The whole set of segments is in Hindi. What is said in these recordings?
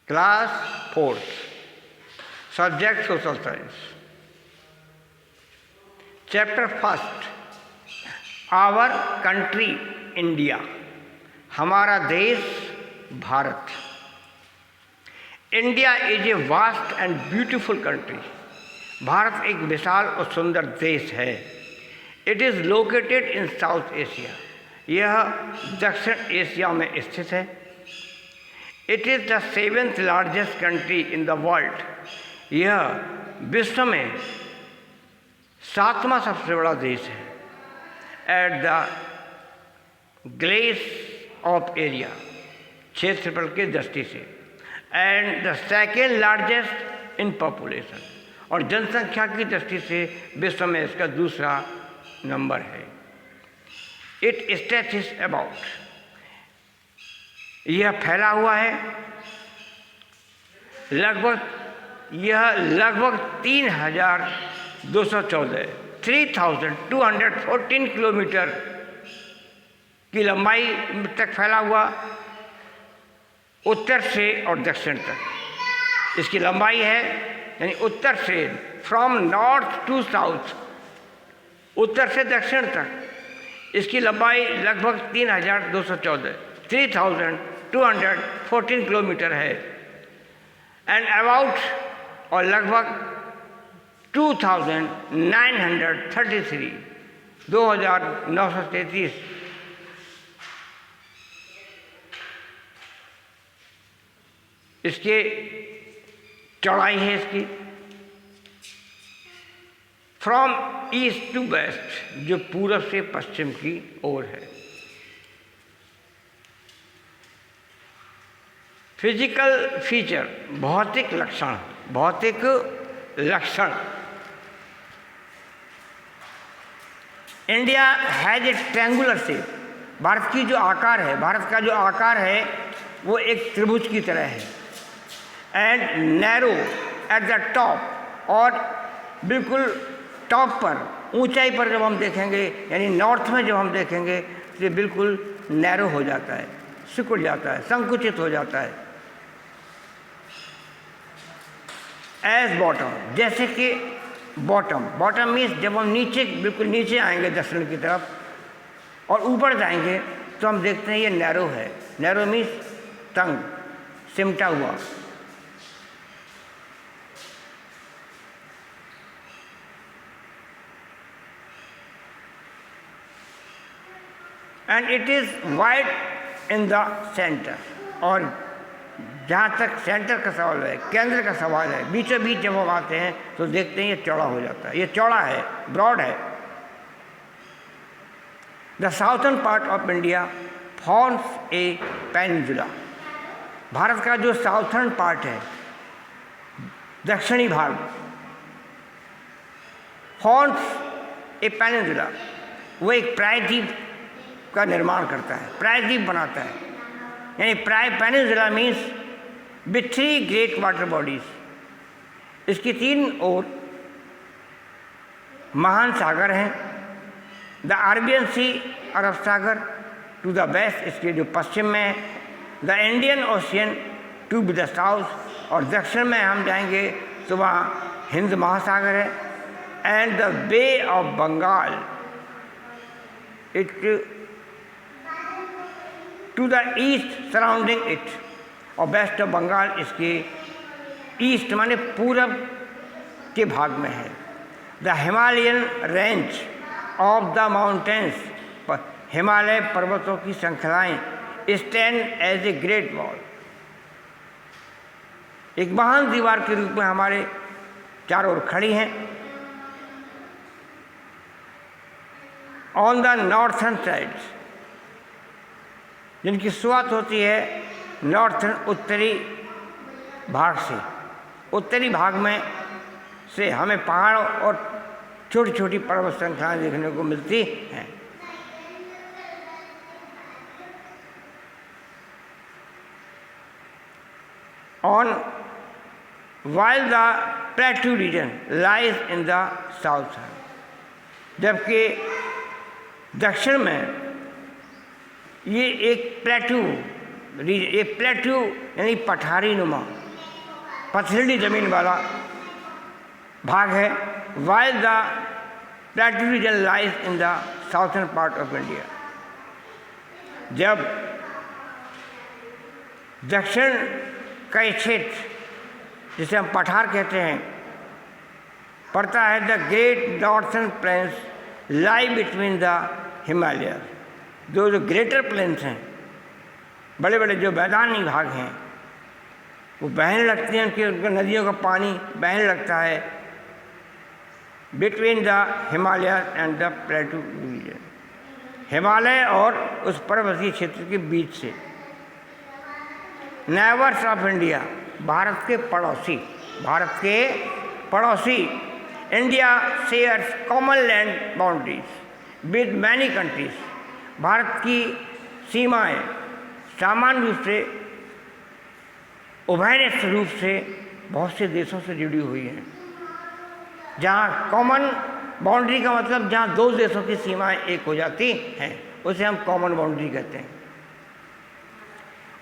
Class 4th, Subject Social Science. Chapter 1st, Our Country India. हमारा देश Bharat. India is a vast and beautiful country. Bharat एक विशाल और सुंदर देश है. It is located in South Asia. यह दक्षिण एशिया में स्थित है. It is the 7th largest country in the world. यह विश्व में 7वां सबसे बड़ा देश है. At the glace of area, क्षेत्रफल के दृष्टि से. And the second largest in population. और जनसंख्या की दृष्टि से विश्व में इसका दूसरा नंबर है. It stretches about. यह फैला हुआ है लगभग 3,214 किलोमीटर की लंबाई तक फैला हुआ, उत्तर से और दक्षिण तक. इसकी लंबाई है यानी उत्तर से, फ्रॉम नॉर्थ टू साउथ, उत्तर से दक्षिण तक इसकी लंबाई लगभग 3,214 किलोमीटर है. एंड अबाउट और लगभग 2,933 इसके चौड़ाई है इसकी. फ्रॉम ईस्ट टू वेस्ट, जो पूरब से पश्चिम की ओर है. फिजिकल फीचर, भौतिक लक्षण. India has a triangular shape. Bharat का जो आकार है वो एक त्रिभुज की तरह है. And narrow at the top, और बिल्कुल टॉप पर, ऊंचाई पर जब हम देखेंगे यानी नॉर्थ में जब हम देखेंगे तो ये बिल्कुल नैरो हो जाता है, सिकुड़ जाता है, संकुचित हो जाता है. एज बॉटम, जैसे कि बॉटम मीन्स जब हम नीचे, बिल्कुल नीचे आएंगे दक्षिण की तरफ और ऊपर जाएंगे तो हम देखते हैं ये नैरो है. नैरो मीन्स तंग, सिमटा हुआ. And it is wide in the centre. और जहाँ तक सेंटर का सवाल है, केंद्र का सवाल है, बीचों बीच जब हम आते हैं तो देखते हैं ये चौड़ा हो जाता है. ये चौड़ा है, ब्रॉड है. The southern part of India forms a peninsula. Bharat का जो साउथर्न पार्ट है, दक्षिणी भाग, फॉर्म्स ए पेनिनसुला, वो एक प्रायद्वीप का निर्माण करता है, प्रायद्वीप बनाता है. यानी peninsula means with 3 great water bodies. इसकी 3 ओर महान सागर हैं. द अरेबियन सी, अरब सागर, टू द वेस्ट, इसके जो पश्चिम में है. The Indian ocean to the south, और दक्षिण में हम जाएंगे तो वहाँ हिंद महासागर है. And the bay of Bengal it to the east surrounding it, और वेस्ट ऑफ बंगाल इसके ईस्ट माने पूरब के भाग में है. The Himalayan range of the mountains, Himalaya पर्वतों की श्रृंखलाएँ stand as a great wall, एक महान दीवार के रूप में हमारे चारों ओर खड़ी हैं. ऑन द नॉर्थर्न साइड्स, जिनकी शुरुआत होती है नॉर्थर्न, उत्तरी भाग से. उत्तरी भाग में से हमें पहाड़ और छोटी छोटी पर्वत श्रृंखलाएँ देखने को मिलती हैं. On while the plateau region lies in the south, जबकि दक्षिण में ये एक प्लेट्यू ये प्लेट्यू यानी पठारी नुमा पथरीली ज़मीन वाला भाग है। While the plateau region lies in the southern part of India. जब दक्षिण का ये क्षेत्र जिसे हम पठार कहते हैं पड़ता है, the great northern plains lie between the Himalaya. जो ग्रेटर प्लेन्स हैं, बड़े बड़े जो मैदानी भाग हैं, वो बहने लगते हैं, उनकी नदियों का पानी बहने लगता है between the Himalaya and the plateau region, Himalaya और उस पर्वतीय क्षेत्र के बीच से। नेबर्स ऑफ इंडिया, भारत के पड़ोसी, भारत के पड़ोसी। India shares common land boundaries with many countries. Bharat की सीमाएं सामान्य रूप से उभयनिष्ठ रूप से बहुत से देशों से जुड़ी हुई हैं। जहाँ कॉमन बाउंड्री का मतलब जहाँ दो देशों की सीमाएं एक हो जाती हैं, उसे हम कॉमन बाउंड्री कहते हैं।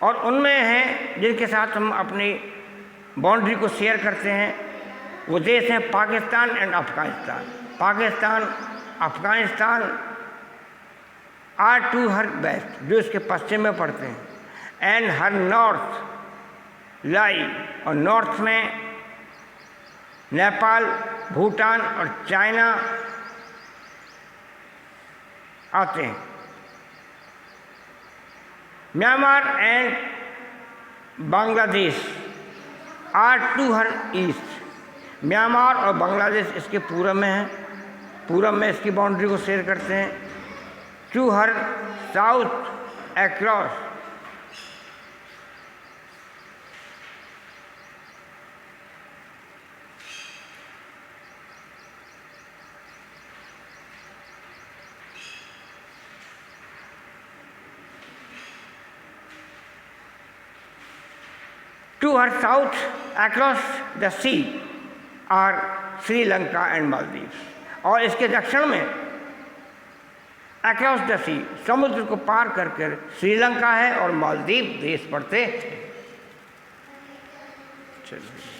और उनमें हैं जिनके साथ हम अपनी बाउंड्री को शेयर करते हैं, वो देश हैं Pakistan and Afghanistan. Pakistan, Afghanistan are to her west, जो इसके पश्चिम में पड़ते हैं, एंड हर नॉर्थ लाई, और नॉर्थ में नेपाल, भूटान और चाइना आते हैं। Myanmar and Bangladesh are to her east. Myanmar और बांग्लादेश इसके पूरब में हैं, पूरब में इसकी बाउंड्री को शेयर करते हैं। To her south across across the sea are Sri Lanka and Maldives. और इसके दक्षिण में अक्रॉस द सी, समुद्र को पार कर श्रीलंका है और मालदीव देश पड़ते हैं। चलिए।